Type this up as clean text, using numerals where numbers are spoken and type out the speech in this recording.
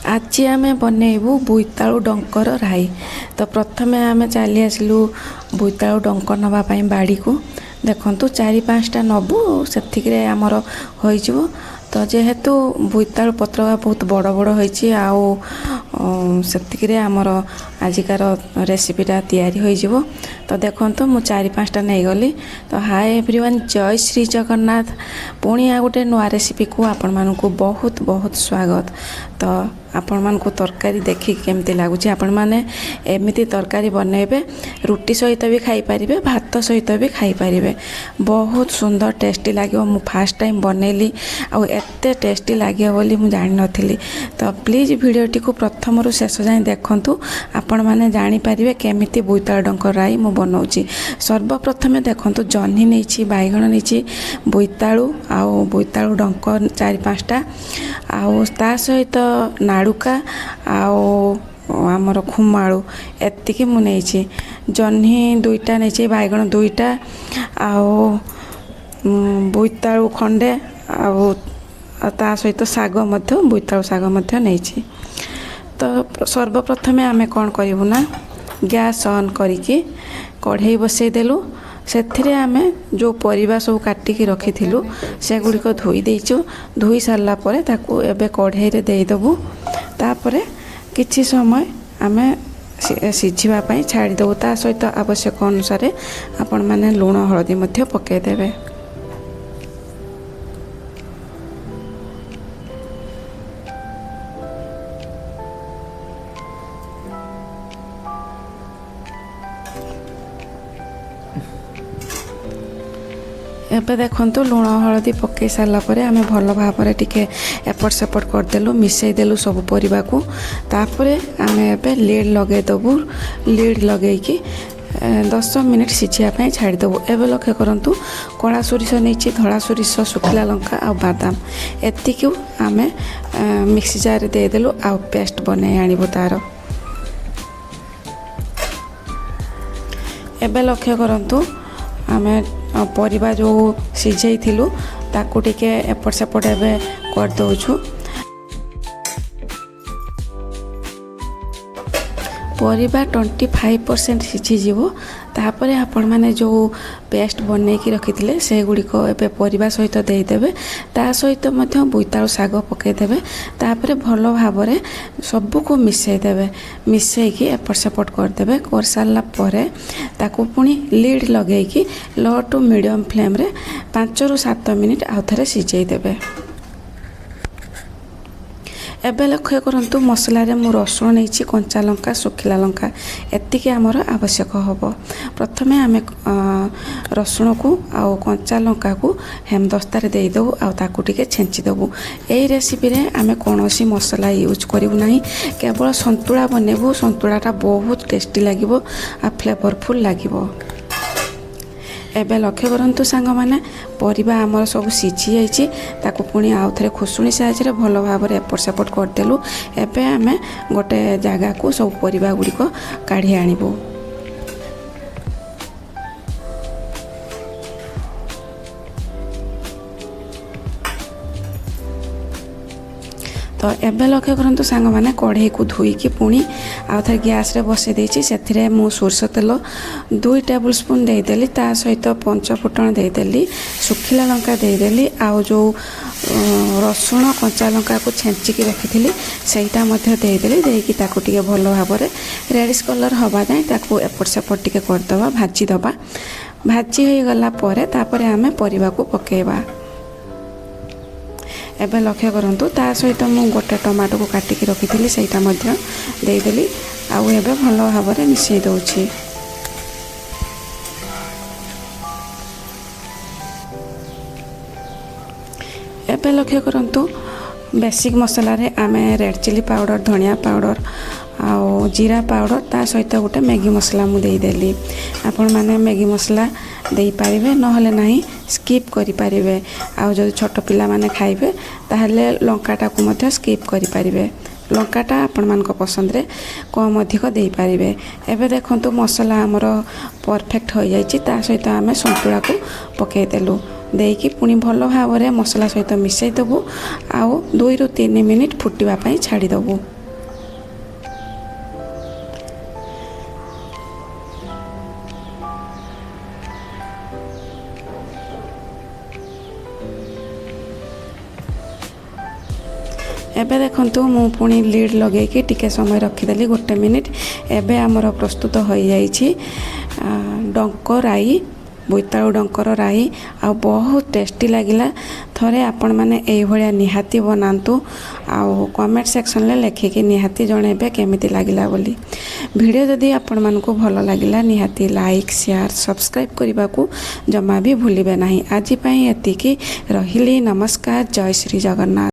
आज आम बनइबू बुइतालु डंकर राई। तो प्रथमे आम चली आसलु बुइतालु डंक नापी बाड़ी को देखु 4-5टा नबू से आमर हो। तो जेहेतु बुइतालु पत्र बहुत बड़ बड़ होती से आमर आजिकार रेसिपीटा तैयारी हो। तो देखो मु 4-5टा नहीं गली। तो हाय एवरीवन, जय श्री जगन्नाथ। पुणी आ गोटे नुआ रेसिपी को आपण मानकु बहुत बहुत स्वागत। तो आपण मानकु तरकारी देखि केमती लगुच, आपण माने एमिति तरकारी बनइबे रुटी सहित भी खाई पारिबे, भात सहित भी खाई पारिबे। बहुत सुंदर टेस्टी लागियो। मु फर्स्ट टाइम बनैली आ एते टेस्टी लागियो बोली मु जानि नथिली। तो प्लीज वीडियोटी को प्रथम रु शेष जाए देखंतु, आपण माने जानि पारिबे केमिति बुइतालु डंक राई मु बनाउची। सर्वप्रथमे देखंतु जह्नी नेछि, बैगण नेछि, बुइतालु बुइतालु डंक 4-5टा ता सहित नाड़ुका आमर खुमाड़ू एतिकी मु नहीं। जह्नी 2टा नहीं, बैगण 2टा बुइतालु खंडे ता सहित साग बुइतालु साग नहीं। तो सर्वप्रथमे आमे कौन करूँ ना, गैस ऑन करिकी कढ़ई बसई देलु। से आमे जो परिबा सब काटिकी रखिथिलु से गुड़िक धोई देइचु। धोई सारला परे ताकू एबे कढ़ई रे देई दबु। तापरे किछि समय आमे सिझिबा पई छाड़ी दबु। ता सहित आवश्यक अनुसार आपण माने लूण हळदी मध्य पकेई देबे। एबे देखंतु लूण हळदी पकई सारला परे आमे भल भाबरे टिके एपट सेपट करदेलु, मिसई देलु सब परिबा को। तापरे आमे एबे लीड लगे दबु। लीड लगेकी 10 मिनिट सिझिया पई छाड़ी दबु। एबे लक्ष्य करंतु कळा सोरिष नेछि, धळा सोरिष, सुखिला लंका आ बादाम एतिकी आमे मिक्सी जार रे दे देलु आ पेस्ट बनाई आनिबो तार। एबे लक्ष्य करंतु आमे परिबा जो सिझाई थिलु ताकू टिके एपट सेपट एबे कर दउछु। परिबा 25% सिझी जीवो। तापरे आपण माने जो पेस्ट बनै की रखिथिले से गुडी को एबे परिबा सहित देई देबे। ता सहित मध्य बुइतालु साग पकेई देबे। तापरे भलो भाबरे सब को मिसई देबे। मिसई की एपट सेपट कर देबे। कर सारला परे ताकू पुनी लीड लगेई की लो टू मीडियम फ्लेम रे 5 रु 7 मिनिट आउथरे सिझेई देबे। एबे लक्ष्य करंतु मसला रे मु रसुण नहीं, कंचा लंका, सुखिला लंका एतिकी आमर आवश्यक होबो। प्रथमे आमे रसुण को आ कंचा लंका को हेमदस्ता रे देई दउ आ ताकू टिके छेंची दबु। एई रेसिपी रे आमे कोनोसी मसला यूज करिवु नाही, केवल संतुळा बनेबु। संतुळाटा बहुत टेस्टी लागिवो आ फ्लेवरफुल लागिवो। एबे लक्ष्य करंतु सांग माने परिबा आमर सब सिझी जाइछि। ताकू पुणी आउ थरे खुसुणी साइज रे भलो भाबरे एपट सेपट करदेलु। एबे आमे गोटे जगह को सब परिबा गुडी को काढी आनिबो। तो एबे लक्ष्य करंतु सांग माने कढ़ई को धोईकी पुणी आउथरे गैस रे बसई देछि। सेथिरे मु सोरष तेल 2 टेबल स्पून दे देली। ता सहित 5 फुटण दे देली, सुखिला लंका दे देली, आ जो रसुण कंचा लंका को छेंची की रखिथिली सेटा मध्य दे देली। देकी ताकू टिके भलो भाबरे रेडिश कलर हवा जाय ताकू एपट सेपट टिके कर दबा, भाजी दबा। भाजी होई गला परे तापरे आमे परिबा को पकेबा। एबे लक्ष्य करंतु ता सहित मु गोटे टमाटो को काटिकी रखिथिली सेटा मध्य दे देली। आउ एबे भलो भाबरे मिसई दउछि। एबे लक्ष्य करंतु बेसिक मसला रे आमे रेड चिली पाउडर, धनिया पाउडर आउ जीरा पाउडर ता सहित गोटे मैगी मसला मु दे देली। आपण माने मैगी मसला दे पारिबे, नहले नाही स्किप करि पारिबे। आउ जदि छोट पिला माने खाइबे ताहले लंकाटा को मध्य स्किप करि पारिबे। लंकाटा आपण मान को पसंद रे कम अधिक दे पारिबे। एबे देखंतु मसला हमर परफेक्ट हो जाइछि। ता सहित आमे संतुळा को पकेई देलु। ଦେଇକି ପୁଣି ଭଲ ଭାବରେ ମସଲା ସହିତ ମିଶାଇ ଦେବୁ ଆଉ 2 ରୁ 3 ମିନିଟ୍ ଫୁଟିବା ପାଇଁ ଛାଡ଼ିଦେବୁ। ଏବେ ଦେଖନ୍ତୁ ମୁଁ ପୁଣି ଲିଡ୍ ଲଗେଇକି ଟିକେ ସମୟ ରଖିଦେଲି 1 ମିନିଟ୍। ଏବେ ଆମର ପ୍ରସ୍ତୁତ ହୋଇଯାଇଛି ଡଙ୍କ ରାଇ, ବୋଇତାଳୁ ଡଙ୍କର ରାଇ ଆଉ ବହୁତ ଟେଷ୍ଟି ଲାଗିଲା। ଥରେ ଆପଣମାନେ ଏଇଭଳିଆ ନିହାତି ବନାନ୍ତୁ ଆଉ କମେଣ୍ଟ ସେକ୍ସନରେ ଲେଖିକି ନିହାତି ଜଣେଇବେ କେମିତି ଲାଗିଲା ବୋଲି। ଭିଡ଼ିଓ ଯଦି ଆପଣମାନଙ୍କୁ ଭଲ ଲାଗିଲା ନିହାତି ଲାଇକ୍, ସେୟାର, ସବସ୍କ୍ରାଇବ୍ କରିବାକୁ ଜମା ବି ଭୁଲିବେ ନାହିଁ। ଆଜି ପାଇଁ ଏତିକି, ରହିଲି, ନମସ୍କାର, ଜୟ ଶ୍ରୀ ଜଗନ୍ନାଥ।